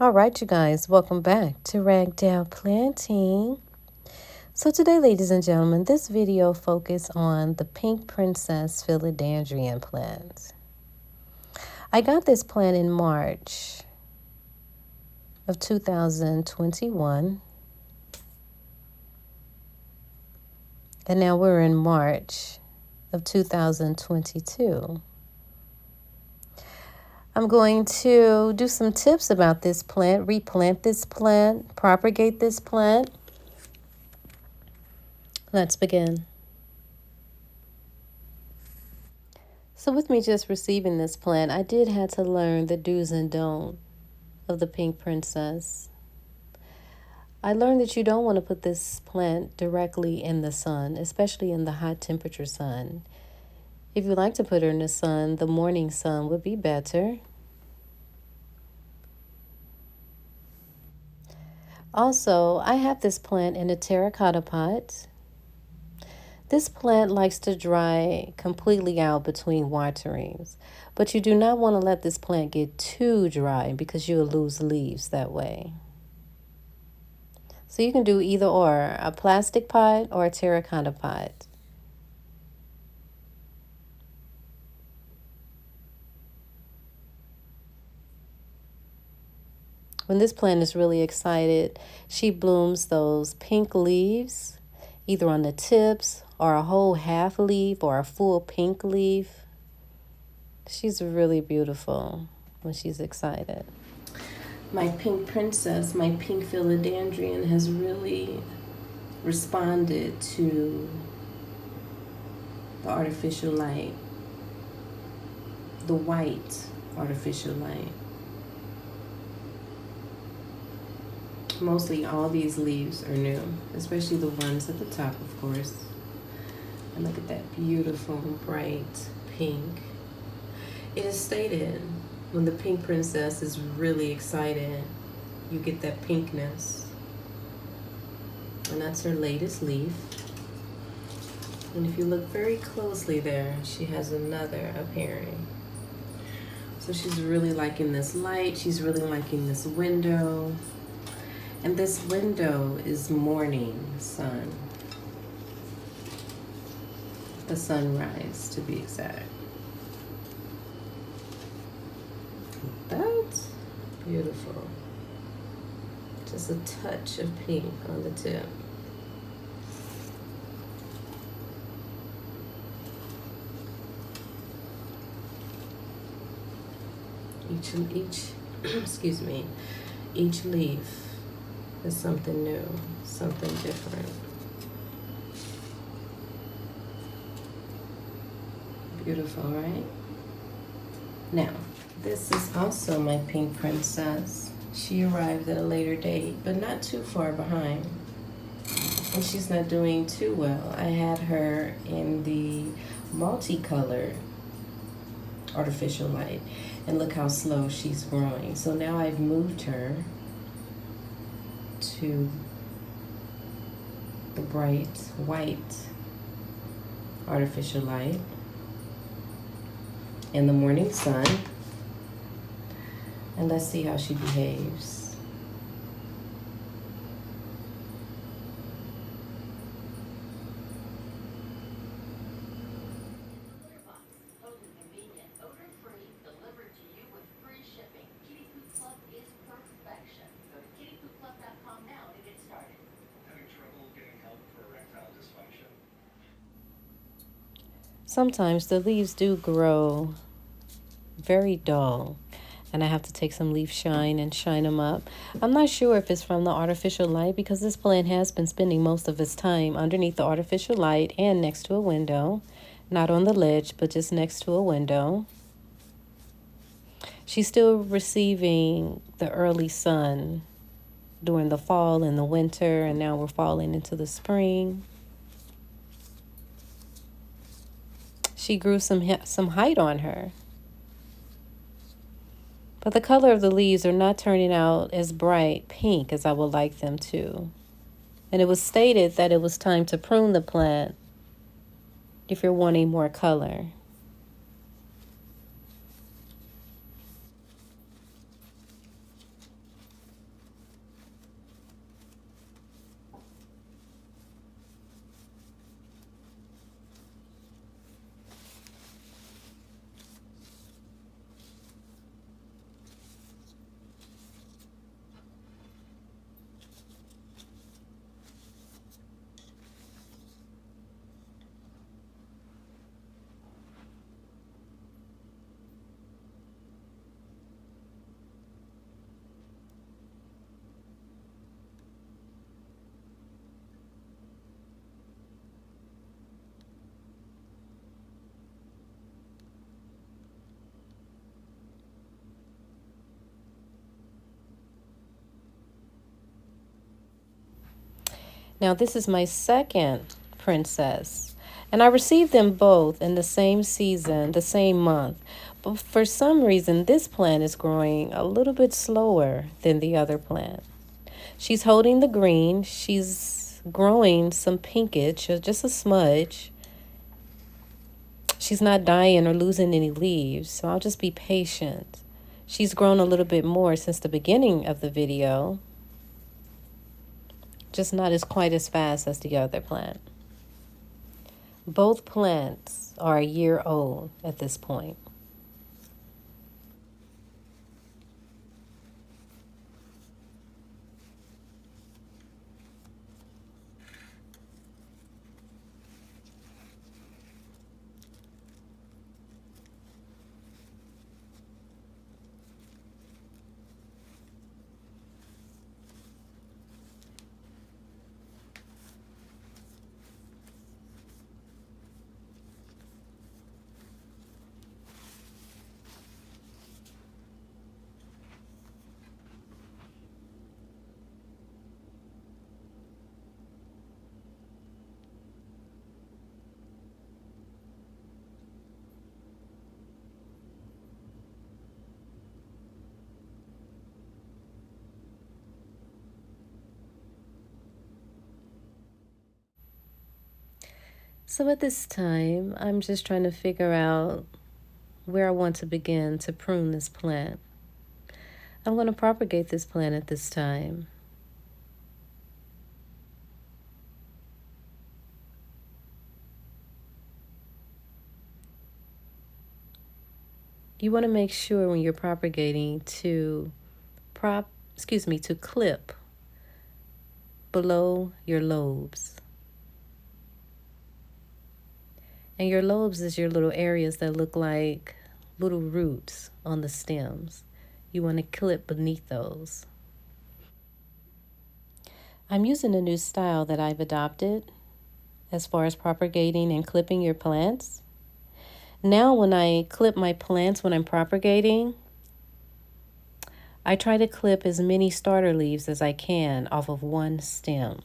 All right, you guys, welcome back to Ragdown Planting. So today, ladies and gentlemen, this video focuses on the Pink Princess Philodendron plant. I got this plant in March of 2021, and now we're in March of 2022. I'm going to do some tips about this plant, replant this plant, propagate this plant. Let's begin. So with me just receiving this plant, I did have to learn the do's and don'ts of the Pink Princess. I learned that you don't want to put this plant directly in the sun, especially in the hot temperature sun. If you like to put her in the sun, the morning sun would be better. Also, I have this plant in a terracotta pot. This plant likes to dry completely out between waterings, but you do not want to let this plant get too dry because you'll lose leaves that way. So you can do either or, a plastic pot or a terracotta pot. When this plant is really excited, she blooms those pink leaves, either on the tips or a whole half leaf or a full pink leaf. She's really beautiful when she's excited. My Pink Princess, my pink philodendron, has really responded to the artificial light, the white artificial light. Mostly all these leaves are new, especially the ones at the top, of course. And look at that beautiful, bright pink. It is stated when the Pink Princess is really excited, you get that pinkness. And that's her latest leaf. And if you look very closely there, she has another appearing. So she's really liking this light. She's really liking this window. And this window is morning sun. The sunrise, to be exact. That's beautiful. Just a touch of pink on the tip. Each excuse me, each leaf is something new, something different. Beautiful, right? Now, this is also my Pink Princess. She arrived at a later date, but not too far behind. And she's not doing too well. I had her in the multicolored artificial light, and look how slow she's growing. So now I've moved her to the bright white artificial light in the morning sun, and let's see how she behaves. Sometimes the leaves do grow very dull, and I have to take some leaf shine and shine them up. I'm not sure if it's from the artificial light because this plant has been spending most of its time underneath the artificial light and next to a window. Not on the ledge, but just next to a window. She's still receiving the early sun during the fall and the winter, and now we're falling into the spring. She grew some height on her. But the color of the leaves are not turning out as bright pink as I would like them to. And it was stated that it was time to prune the plant if you're wanting more color. Now this is my second princess, and I received them both in the same season, the same month. But for some reason, this plant is growing a little bit slower than the other plant. She's holding the green. She's growing some pinkage, or just a smudge. She's not dying or losing any leaves, so I'll just be patient. She's grown a little bit more since the beginning of the video, just not as quite as fast as the other plant. Both plants are a year old at this point. So at this time, I'm just trying to figure out where I want to begin to prune this plant. I'm going to propagate this plant at this time. You want to make sure when you're propagating to clip below your lobes. And your lobes is your little areas that look like little roots on the stems. You want to clip beneath those. I'm using a new style that I've adopted as far as propagating and clipping your plants. Now when I clip my plants when I'm propagating, I try to clip as many starter leaves as I can off of one stem.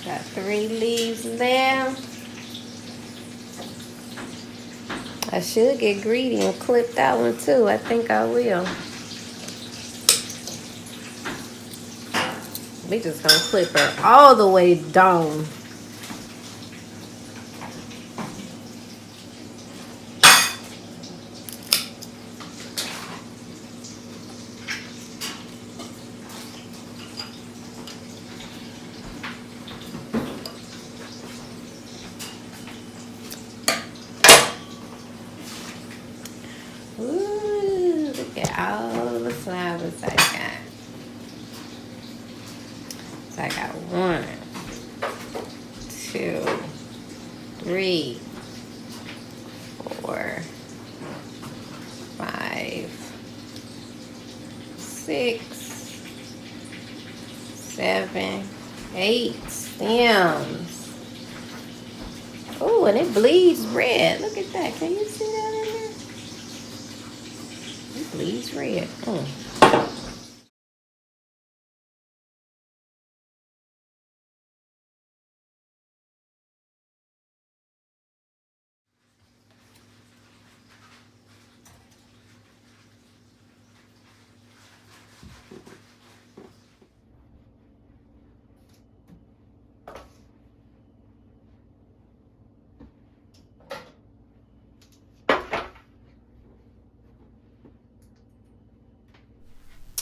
Got 3 leaves there. I should get greedy and clip that one too. I think I will. We just gonna clip her all the way down. Ooh, look at all the flowers I got. So I got 1, 2, 3, 4, 5, 6, 7, 8 stems. Oh, and it bleeds red. Look at that. Can you see that in there? It bleeds red.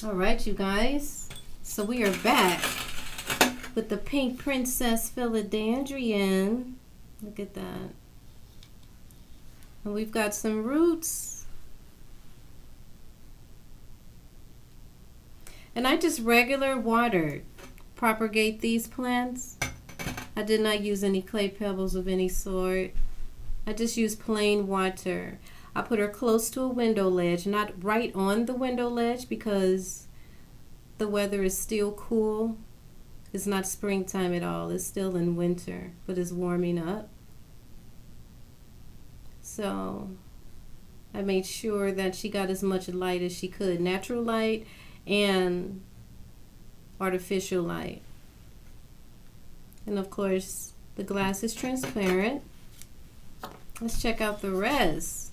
All right, you guys. So we are back with the Pink Princess Philodendron. Look at that. And we've got some roots. And I just regular watered, propagate these plants. I did not use any clay pebbles of any sort. I just used plain water. I put her close to a window ledge, not right on the window ledge because the weather is still cool. It's not springtime at all. It's still in winter, but it's warming up. So I made sure that she got as much light as she could. Natural light and artificial light. And of course, the glass is transparent. Let's check out the rest.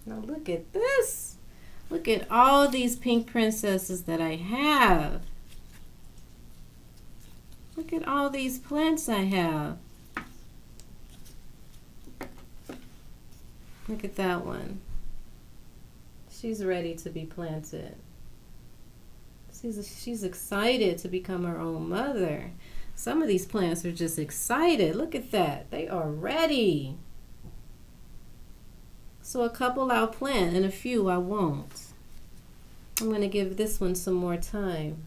Now look at this. Look at all these pink princesses that I have. Look at all these plants I have. Look at that one. She's ready to be planted. She's excited to become her own mother. Some of these plants are just excited. Look at that. They are ready. So a couple I'll plant and a few I won't. I'm going to give this one some more time.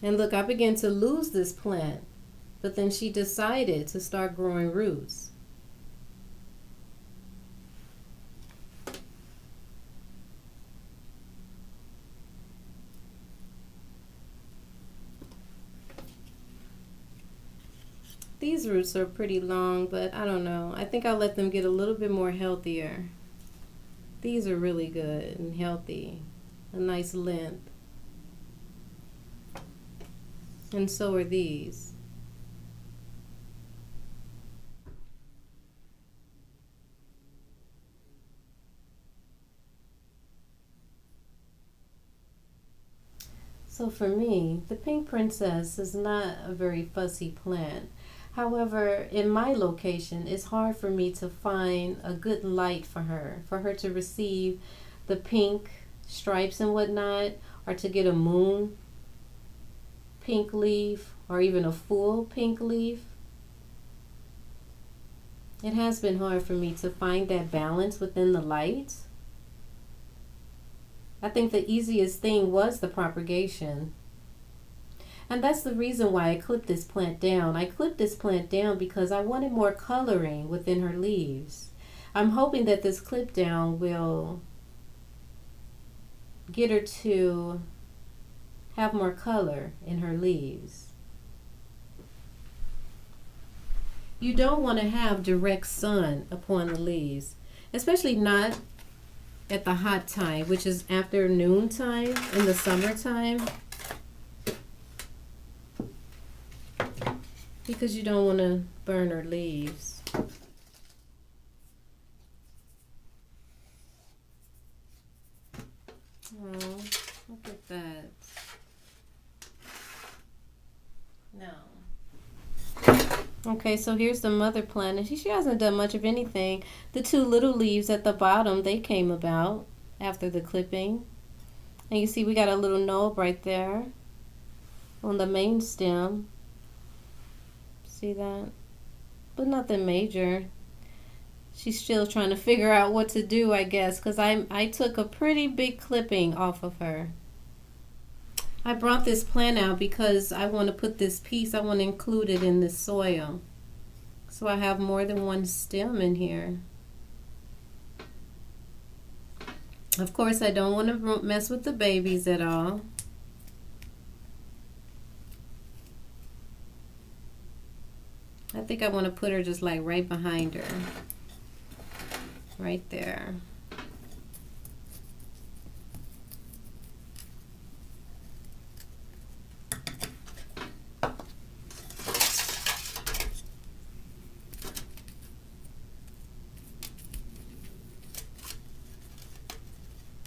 And look, I began to lose this plant, but then she decided to start growing roots. These roots are pretty long, but I don't know. I think I'll let them get a little bit more healthier. These are really good and healthy. A nice length. And so are these. So for me, the Pink Princess is not a very fussy plant. However, in my location, it's hard for me to find a good light for her to receive the pink stripes and whatnot, or to get a moon pink leaf, or even a full pink leaf. It has been hard for me to find that balance within the light. I think the easiest thing was the propagation. And that's the reason why I clipped this plant down. I clipped this plant down because I wanted more coloring within her leaves. I'm hoping that this clip down will get her to have more color in her leaves. You don't want to have direct sun upon the leaves, especially not at the hot time, which is after noon time in the summertime, because you don't want to burn her leaves. Oh, look at that. No. Okay, so here's the mother plant, and she hasn't done much of anything. The two little leaves at the bottom, they came about after the clipping. And you see we got a little knob right there on the main stem. See that? But nothing major. She's still trying to figure out what to do, I guess, because I took a pretty big clipping off of her. I brought this plant out because I want to put this piece, I want to include it in the soil. So I have more than one stem in here. Of course, I don't want to mess with the babies at all. I think I want to put her just like right behind her. Right there.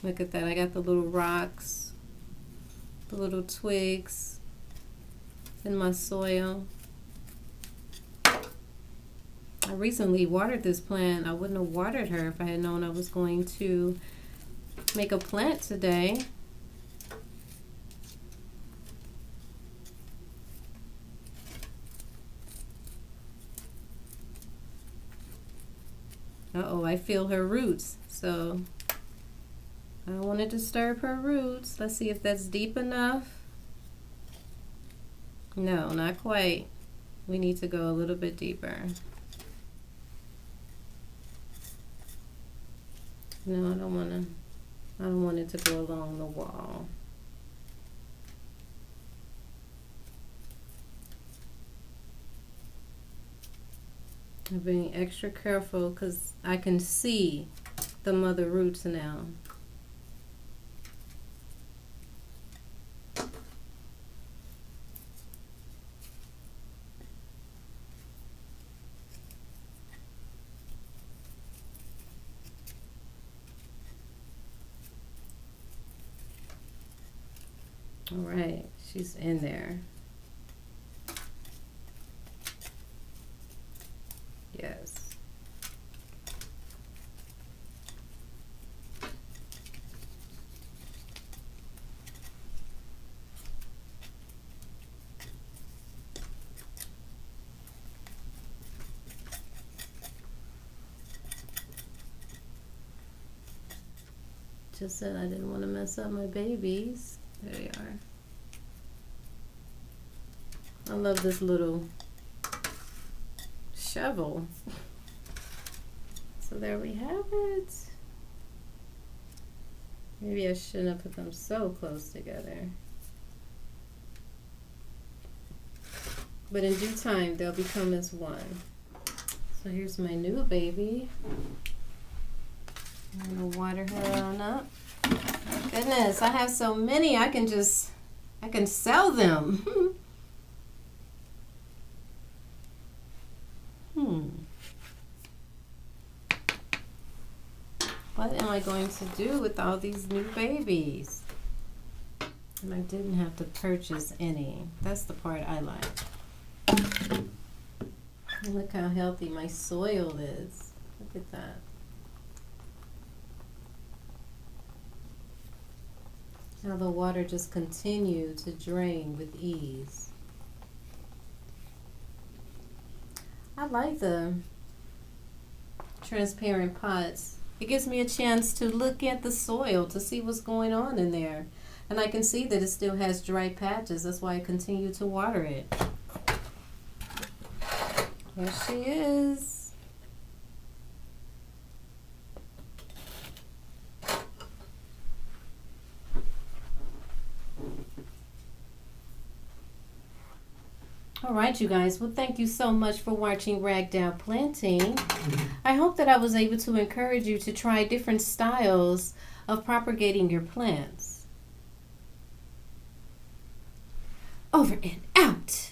Look at that. I got the little rocks, the little twigs in my soil. I recently watered this plant. I wouldn't have watered her if I had known I was going to make a plant today. Uh-oh, I feel her roots, so I don't want to disturb her roots. Let's see if that's deep enough. No, not quite. We need to go a little bit deeper. No, I don't want to. I don't want it to go along the wall. I'm being extra careful because I can see the mother roots now. All right, she's in there. Yes. Just said I didn't want to mess up my babies. There they are. I love this little shovel. So there we have it. Maybe I shouldn't have put them so close together. But in due time, they'll become as one. So here's my new baby. I'm gonna water her on up. Goodness, I have so many, I can sell them. What am I going to do with all these new babies? And I didn't have to purchase any. That's the part I like. Look how healthy my soil is. Look at that. Now the water just continued to drain with ease. I like the transparent pots. It gives me a chance to look at the soil to see what's going on in there. And I can see that it still has dry patches. That's why I continue to water it. There she is. All right, you guys. Well, thank you so much for watching Ragdoll Planting. I hope that I was able to encourage you to try different styles of propagating your plants. Over and out.